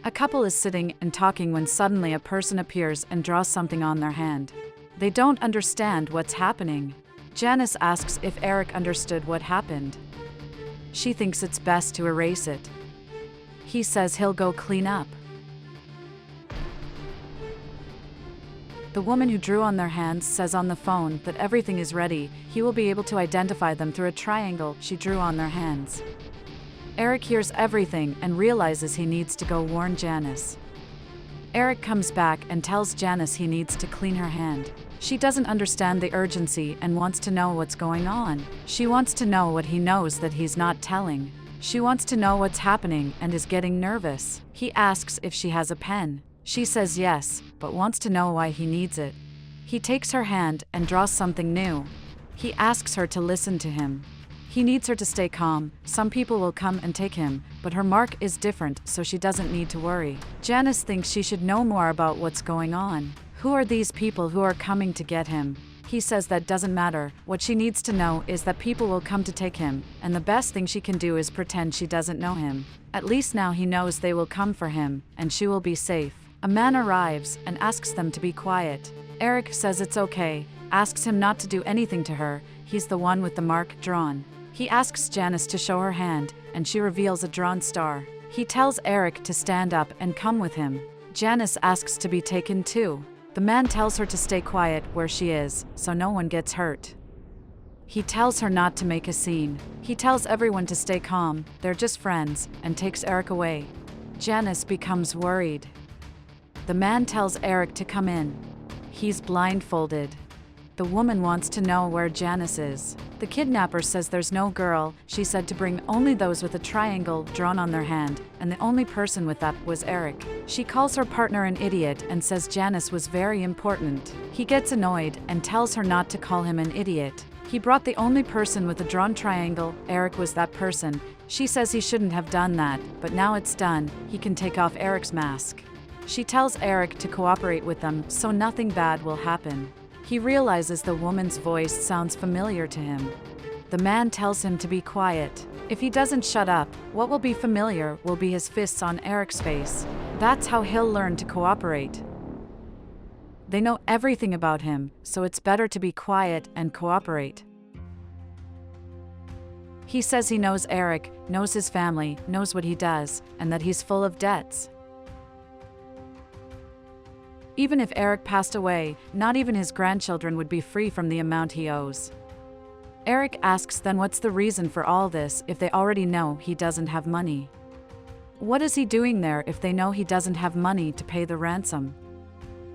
A couple is sitting and talking when suddenly a person appears and draws something on their hand. They don't understand what's happening. Janice asks if Eric understood what happened. She thinks it's best to erase it. He says he'll go clean up. The woman who drew on their hands says on the phone that everything is ready. He will be able to identify them through a triangle she drew on their hands. Eric hears everything and realizes he needs to go warn Janice. Eric comes back and tells Janice he needs to clean her hand. She doesn't understand the urgency and wants to know what's going on. She wants to know what he knows that he's not telling. She wants to know what's happening and is getting nervous. He asks if she has a pen. She says yes, but wants to know why he needs it. He takes her hand and draws something new. He asks her to listen to him. He needs her to stay calm. Some people will come and take him, but her mark is different, so she doesn't need to worry. Janice thinks she should know more about what's going on. Who are these people who are coming to get him? He says that doesn't matter. What she needs to know is that people will come to take him, and the best thing she can do is pretend she doesn't know him. At least now he knows they will come for him, and she will be safe. A man arrives and asks them to be quiet. Eric says it's okay, asks him not to do anything to her. He's the one with the mark drawn. He asks Janice to show her hand, and she reveals a drawn star. He tells Eric to stand up and come with him. Janice asks to be taken too. The man tells her to stay quiet where she is, so no one gets hurt. He tells her not to make a scene. He tells everyone to stay calm, they're just friends, and takes Eric away. Janice becomes worried. The man tells Eric to come in. He's blindfolded. The woman wants to know where Janice is. The kidnapper says there's no girl. She said to bring only those with a triangle drawn on their hand, and the only person with that was Eric. She calls her partner an idiot and says Janice was very important. He gets annoyed and tells her not to call him an idiot. He brought the only person with a drawn triangle. Eric was that person. She says he shouldn't have done that, but now it's done. He can take off Eric's mask. She tells Eric to cooperate with them so nothing bad will happen. He realizes the woman's voice sounds familiar to him. The man tells him to be quiet. If he doesn't shut up, what will be familiar will be his fists on Eric's face. That's how he'll learn to cooperate. They know everything about him, so it's better to be quiet and cooperate. He says he knows Eric, knows his family, knows what he does, and that he's full of debts. Even if Eric passed away, not even his grandchildren would be free from the amount he owes. Eric asks then what's the reason for all this if they already know he doesn't have money. What is he doing there if they know he doesn't have money to pay the ransom?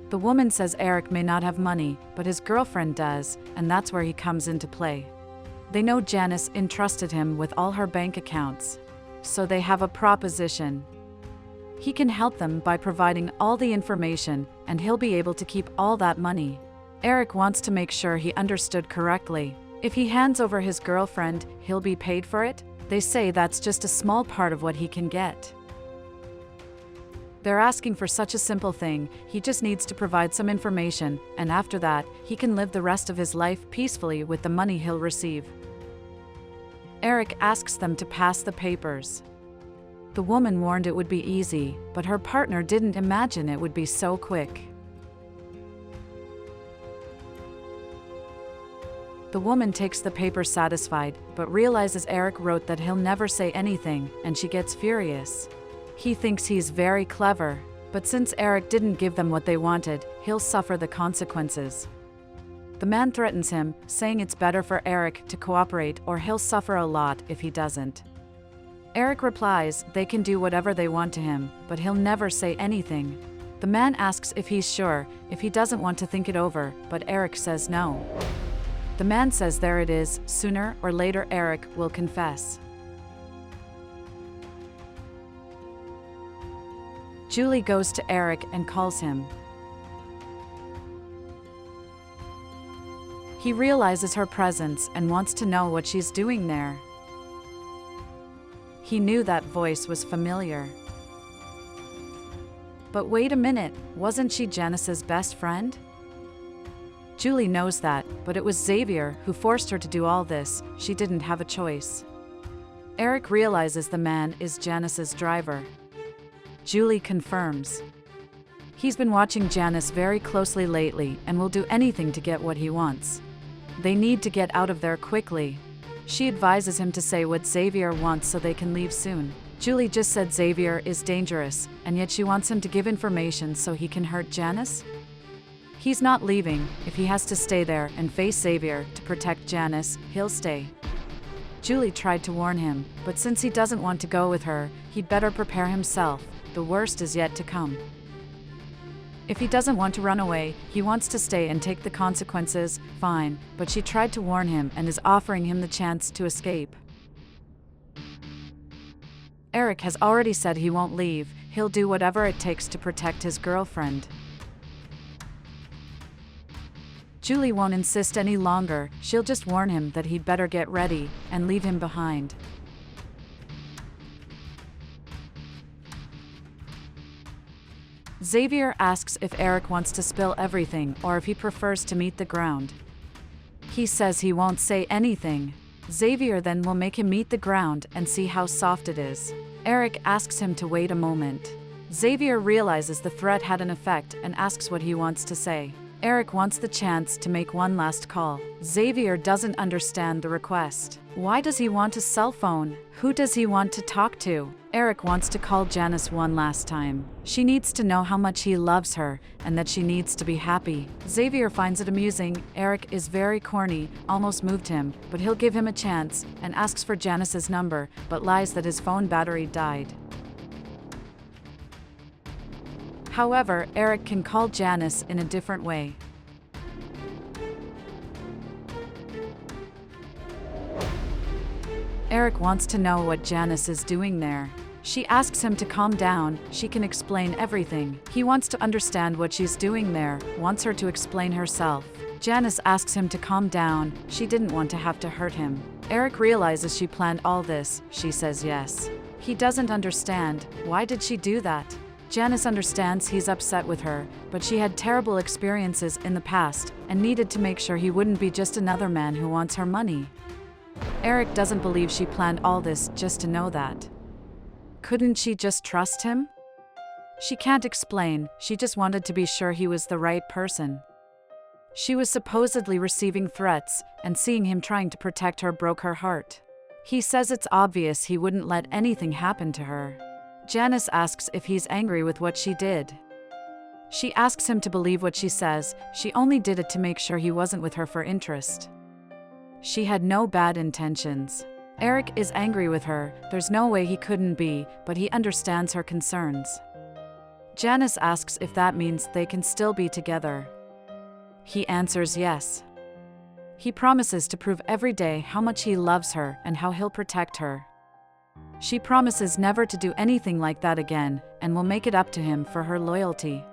The woman says Eric may not have money, but his girlfriend does, and that's where he comes into play. They know Janice entrusted him with all her bank accounts. So they have a proposition. He can help them by providing all the information, and he'll be able to keep all that money. Eric wants to make sure he understood correctly. If he hands over his girlfriend, he'll be paid for it? They say that's just a small part of what he can get. They're asking for such a simple thing. He just needs to provide some information, and after that, he can live the rest of his life peacefully with the money he'll receive. Eric asks them to pass the papers. The woman warned it would be easy, but her partner didn't imagine it would be so quick. The woman takes the paper satisfied, but realizes Eric wrote that he'll never say anything, and she gets furious. He thinks he's very clever, but since Eric didn't give them what they wanted, he'll suffer the consequences. The man threatens him, saying it's better for Eric to cooperate or he'll suffer a lot if he doesn't. Eric replies they can do whatever they want to him, but he'll never say anything. The man asks if he's sure, if he doesn't want to think it over, but Eric says no. The man says there it is, sooner or later Eric will confess. Julie goes to Eric and calls him. He realizes her presence and wants to know what she's doing there. He knew that voice was familiar. But wait a minute, wasn't she Janice's best friend? Julie knows that, but it was Xavier who forced her to do all this. She didn't have a choice. Eric realizes the man is Janice's driver. Julie confirms. He's been watching Janice very closely lately and will do anything to get what he wants. They need to get out of there quickly. She advises him to say what Xavier wants so they can leave soon. Julie just said Xavier is dangerous, and yet she wants him to give information so he can hurt Janice? He's not leaving. If he has to stay there and face Xavier to protect Janice, he'll stay. Julie tried to warn him, but since he doesn't want to go with her, he'd better prepare himself. The worst is yet to come. If he doesn't want to run away, he wants to stay and take the consequences, fine, but she tried to warn him and is offering him the chance to escape. Eric has already said he won't leave. He'll do whatever it takes to protect his girlfriend. Julie won't insist any longer. She'll just warn him that he'd better get ready and leave him behind. Xavier asks if Eric wants to spill everything or if he prefers to meet the ground. He says he won't say anything. Xavier then will make him meet the ground and see how soft it is. Eric asks him to wait a moment. Xavier realizes the threat had an effect and asks what he wants to say. Eric wants the chance to make one last call. Xavier doesn't understand the request. Why does he want a cell phone? Who does he want to talk to? Eric wants to call Janice one last time. She needs to know how much he loves her and that she needs to be happy. Xavier finds it amusing. Eric is very corny, almost moved him, but he'll give him a chance and asks for Janice's number, but lies that his phone battery died. However, Eric can call Janice in a different way. Eric wants to know what Janice is doing there. She asks him to calm down. She can explain everything. He wants to understand what she's doing there, wants her to explain herself. Janice asks him to calm down. She didn't want to have to hurt him. Eric realizes she planned all this. She says yes. He doesn't understand. Why did she do that? Janice understands he's upset with her, but she had terrible experiences in the past and needed to make sure he wouldn't be just another man who wants her money. Eric doesn't believe she planned all this just to know that. Couldn't she just trust him? She can't explain. She just wanted to be sure he was the right person. She was supposedly receiving threats, and seeing him trying to protect her broke her heart. He says it's obvious he wouldn't let anything happen to her. Janice asks if he's angry with what she did. She asks him to believe what she says. She only did it to make sure he wasn't with her for interest. She had no bad intentions. Eric is angry with her. There's no way he couldn't be, but he understands her concerns. Janice asks if that means they can still be together. He answers yes. He promises to prove every day how much he loves her and how he'll protect her. She promises never to do anything like that again and will make it up to him for her loyalty.